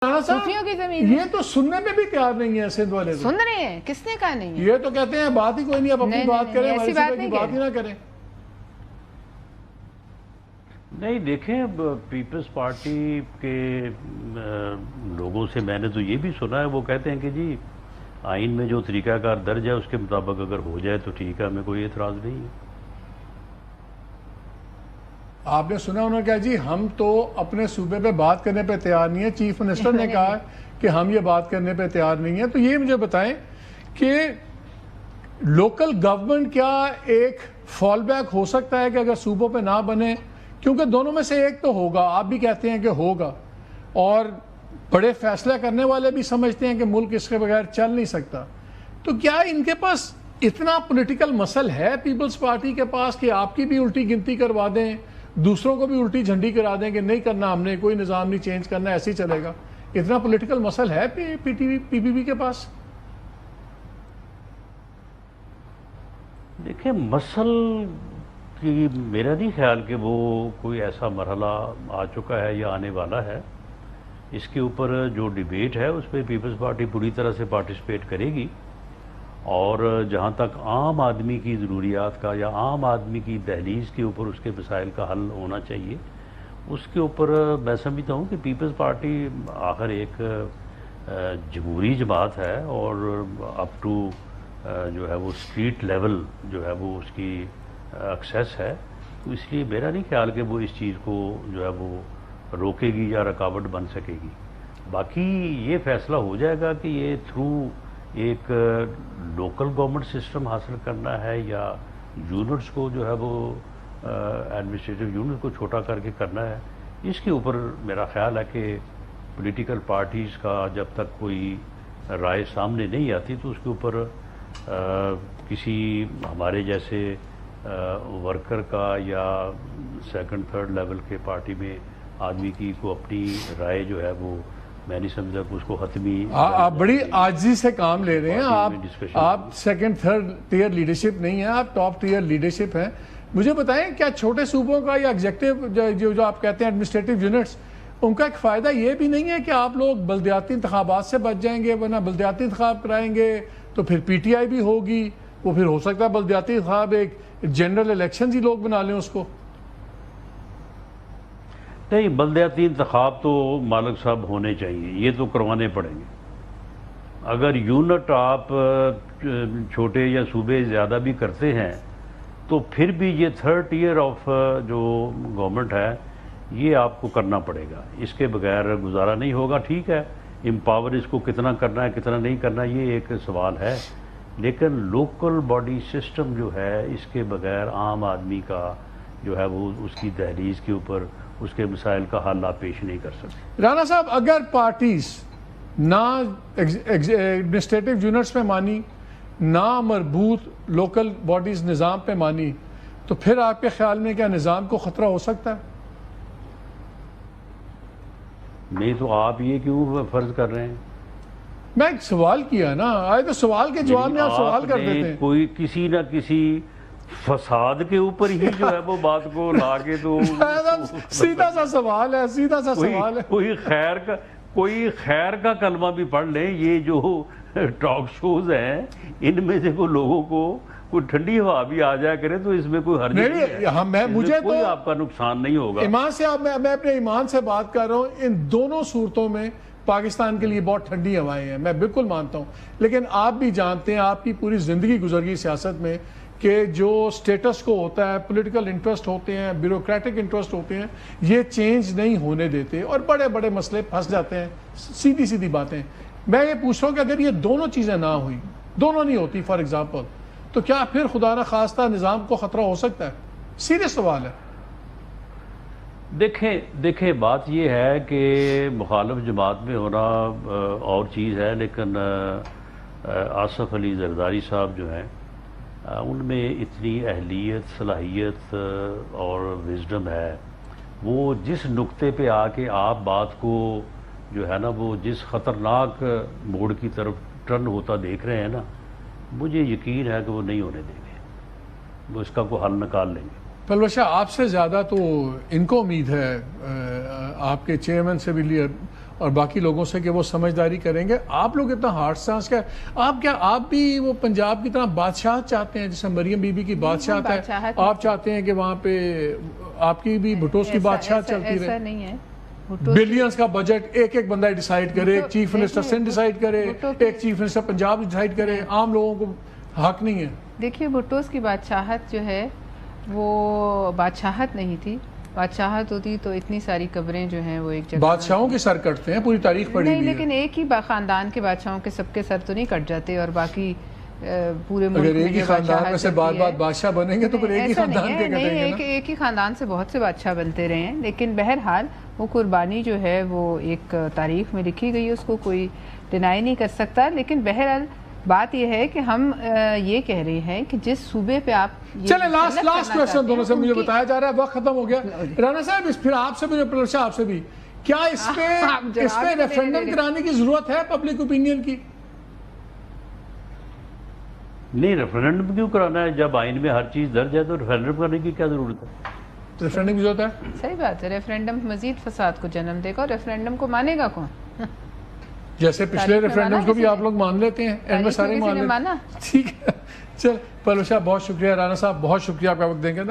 صوفیوں کی زمین یہ تو سننے میں بھی تیار نہیں ہے سندھ والے، سن رہے ہیں، کس نے کہا نہیں ہے؟ یہ تو کہتے ہیں بات ہی کوئی نہیں، اب اپنی بات کریں، ایسی بات نہیں بات ہی نہ کریں۔ نہیں دیکھیں، پیپلز پارٹی کے لوگوں سے میں نے تو یہ بھی سنا ہے، وہ کہتے ہیں کہ جی آئین میں جو طریقہ کار درج ہے اس کے مطابق اگر ہو جائے تو ٹھیک ہے، ہمیں کوئی اعتراض نہیں ہے۔ آپ نے سنا انہوں نے کہا جی ہم تو اپنے صوبے پہ بات کرنے پہ تیار نہیں ہے، چیف منسٹر نے کہا کہ ہم یہ بات کرنے پہ تیار نہیں ہے۔ تو یہ مجھے بتائیں کہ لوکل گورنمنٹ کیا ایک فال بیک ہو سکتا ہے کہ اگر صوبوں پہ نہ بنے، کیونکہ دونوں میں سے ایک تو ہوگا، آپ بھی کہتے ہیں کہ ہوگا، اور بڑے فیصلہ کرنے والے بھی سمجھتے ہیں کہ ملک اس کے بغیر چل نہیں سکتا، تو کیا ان کے پاس اتنا پولیٹیکل مسل ہے پیپلز پارٹی کے پاس کہ آپ کی بھی الٹی گنتی کروا دیں، دوسروں کو بھی الٹی جھنڈی کرا دیں کہ نہیں کرنا، ہم نے کوئی نظام نہیں چینج کرنا، ایسے ہی چلے گا؟ اتنا پولیٹیکل مسل ہے پی پی پی کے پاس؟ دیکھیں مسل کی میرا نہیں خیال کہ وہ کوئی ایسا مرحلہ آ چکا ہے یا آنے والا ہے۔ اس کے اوپر جو ڈیبیٹ ہے اس پہ پیپلز پارٹی پوری طرح سے پارٹیسپیٹ کرے گی، اور جہاں تک عام آدمی کی ضروریات کا یا عام آدمی کی دہلیز کے اوپر اس کے مسائل کا حل ہونا چاہیے، اس کے اوپر میں سمجھتا ہوں کہ پیپلز پارٹی آخر ایک جمہوری جماعت ہے، اور اپ ٹو جو ہے وہ اسٹریٹ لیول جو ہے وہ اس کی ایکسیس ہے، تو اس لیے میرا نہیں خیال کہ وہ اس چیز کو جو ہے وہ روکے گی یا رکاوٹ بن سکے گی۔ باقی یہ فیصلہ ہو جائے گا کہ یہ تھرو ایک لوکل گورنمنٹ سسٹم حاصل کرنا ہے یا یونٹس کو جو ہے وہ ایڈمنسٹریٹو یونٹ کو چھوٹا کر کے کرنا ہے، اس کے اوپر میرا خیال ہے کہ پولیٹیکل پارٹیز کا جب تک کوئی رائے سامنے نہیں آتی تو اس کے اوپر کسی ہمارے جیسے ورکر کا یا سیکنڈ تھرڈ لیول کے پارٹی میں آدمی کی کو اپنی رائے جو ہے وہ میں نہیں سمجھا کہ اس کو حتمی۔ آپ بڑی عاجزی سے کام لے رہے ہیں، آپ سیکنڈ تھرڈ ٹیئر لیڈرشپ نہیں ہیں، آپ ٹاپ ٹیئر لیڈرشپ ہیں۔ مجھے بتائیں کیا چھوٹے صوبوں کا یا ایگزیکٹو جو آپ کہتے ہیں ایڈمنسٹریٹو یونٹس، ان کا ایک فائدہ یہ بھی نہیں ہے کہ آپ لوگ بلدیاتی انتخابات سے بچ جائیں گے، ورنہ بلدیاتی انتخاب کرائیں گے تو پھر پی ٹی آئی بھی ہوگی، وہ پھر ہو سکتا ہے بلدیاتی انتخاب ایک جنرل الیکشنز ہی لوگ بنا لیں اس کو؟ نہیں، بلدیاتی انتخاب تو مالک صاحب ہونے چاہیے، یہ تو کروانے پڑیں گے۔ اگر یونٹ آپ چھوٹے یا صوبے زیادہ بھی کرتے ہیں تو پھر بھی یہ تھرڈ ٹیئر آف جو گورنمنٹ ہے یہ آپ کو کرنا پڑے گا، اس کے بغیر گزارا نہیں ہوگا۔ ٹھیک ہے، امپاور اس کو کتنا کرنا ہے کتنا نہیں کرنا یہ ایک سوال ہے، لیکن لوکل باڈی سسٹم جو ہے اس کے بغیر عام آدمی کا جو ہے وہ اس کی دہلیز کے اوپر اس کے مسائل کا حل آپ پیش نہیں کر سکتے۔ رانا صاحب، اگر پارٹیز نہ ایڈمنسٹریٹو یونٹس پہ مانی، نہ مربوط لوکل باڈیز نظام پہ مانی، تو پھر آپ کے خیال میں کیا نظام کو خطرہ ہو سکتا ہے؟ نہیں تو آپ یہ کیوں فرض کر رہے ہیں؟ میں ایک سوال کیا نا، آئے تو سوال کے جواب میں آپ سوال کر دیتے ہیں۔ کوئی کسی نہ کسی فساد کے اوپر ہی جو ہے وہ بات کو لا کے تو سیدھا سا سوال ہے، سیدھا سا سوال ہے۔ کوئی خیر کا کلمہ بھی پڑھ لیں، یہ جو ٹاک شوز ہیں ان میں سے کوئی لوگوں کو کوئی ٹھنڈی ہوا بھی آ جایا کرے تو اس میں کوئی حرج نہیں ہے، مجھے تو کوئی آپ کا نقصان نہیں ہوگا۔ ایمان سے میں اپنے ایمان سے بات کر رہا ہوں، ان دونوں صورتوں میں پاکستان کے لیے بہت ٹھنڈی ہوائیں ہیں، میں بالکل مانتا ہوں، لیکن آپ بھی جانتے ہیں، آپ کی پوری زندگی گزر گئی سیاست میں، کہ جو سٹیٹس کو ہوتا ہے، پولیٹیکل انٹرسٹ ہوتے ہیں، بیوروکریٹک انٹرسٹ ہوتے ہیں، یہ چینج نہیں ہونے دیتے اور بڑے بڑے مسئلے پھنس جاتے ہیں۔ سیدھی سیدھی باتیں میں یہ پوچھ رہا ہوں کہ اگر یہ دونوں چیزیں نہ ہوئی، دونوں نہیں ہوتی فار ایگزامپل، تو کیا پھر خدا نہ خواستہ نظام کو خطرہ ہو سکتا ہے؟ سیریس سوال ہے۔ دیکھیں بات یہ ہے کہ مخالف جماعت میں ہونا اور چیز ہے، لیکن آصف علی زرداری صاحب جو ہیں ان میں اتنی اہلیت، صلاحیت اور وزڈم ہے، وہ جس نقطے پہ آ کے آپ بات کو جو ہے نا وہ جس خطرناک موڑ کی طرف ٹرن ہوتا دیکھ رہے ہیں نا، مجھے یقین ہے کہ وہ نہیں ہونے دیں گے، وہ اس کا کوئی حل نکال لیں گے۔ پلوش شاہ، آپ سے زیادہ تو ان کو امید ہے، آپ کے چیئرمین سے بھی اور باقی لوگوں سے کہ وہ سمجھداری کریں گے. آپ لوگ اتنا ہارڈ سانس کیا آپ بھی وہ پنجاب کی طرح بادشاہت چاہتے ہیں جیسے مریم بی بی کی بادشاہت ہے؟ آپ چاہتے ہیں کہ وہاں پہ آپ کی بھی بھٹوس کی بادشاہت چلتی رہے؟ ایسا نہیں ہے. بلینز کا بجٹ ایک بندہ ڈیسائیڈ کرے, ایک چیف منسٹر سندھ ڈیسائیڈ کرے, ایک چیف منسٹر پنجاب ڈیسائیڈ کرے, عام لوگوں کو حق نہیں ہے. دیکھیے بھٹوس کی بادشاہت جو ہے وہ بادشاہت نہیں تھی. بادشاہت ہوتی تو اتنی ساری قبریں جو ہیں وہ ایک جگہ. بادشاہوں کے سر کٹتے ہیں, پوری تاریخ پڑھی نہیں, ہوئی ہے. لیکن ایک ہی خاندان کے بادشاہوں کے سب کے سر تو نہیں کٹ جاتے اور باقی پورے ملک اگر میں ایک ہی خاندان میں سے بات بادشاہ بنیں گے تو پھر ایک ہی خاندان کے کٹیں گے نا. ایک ہی خاندان سے بہت سے بادشاہ بنتے رہے ہیں, لیکن بہرحال وہ قربانی جو ہے وہ ایک تاریخ میں لکھی گئی ہے, اس کو کوئی ڈینائی نہیں کر سکتا. لیکن بہرحال بات یہ ہے کہ ہم یہ کہہ رہے ہیں کہ جس صوبے پہ آپ چلیں لاسٹ کوشچن دونوں سے مجھے بتایا جا رہا ہے, وقت ختم ہو گیا. رانا صاحب پھر آپ سے مجھے پلرشا آپ سے بھی, کیا اس پہ ریفرینڈم کرانے کی ضرورت ہے پبلک اوپینین کی؟ نہیں, ریفرینڈم کیوں کرانا ہے؟ جب آئین میں ہر چیز درج ہے تو ریفرینڈم کرنے کی کیا ضرورت ہے؟ ریفرینڈم کی ضرورت ہے. صحیح بات ہے, ریفرینڈم مزید فساد کو جنم دے گا, اور ریفرینڈم کو مانے گا کون؟ جیسے پچھلے ریفرینڈم کو بھی آپ لوگ مان لیتے ہیں, اینڈ میں سارے مان لیتے ہیں. ٹھیک ہے, چل پلرشا بہت شکریہ, رانا صاحب بہت شکریہ آپ کا وقت دیں گے.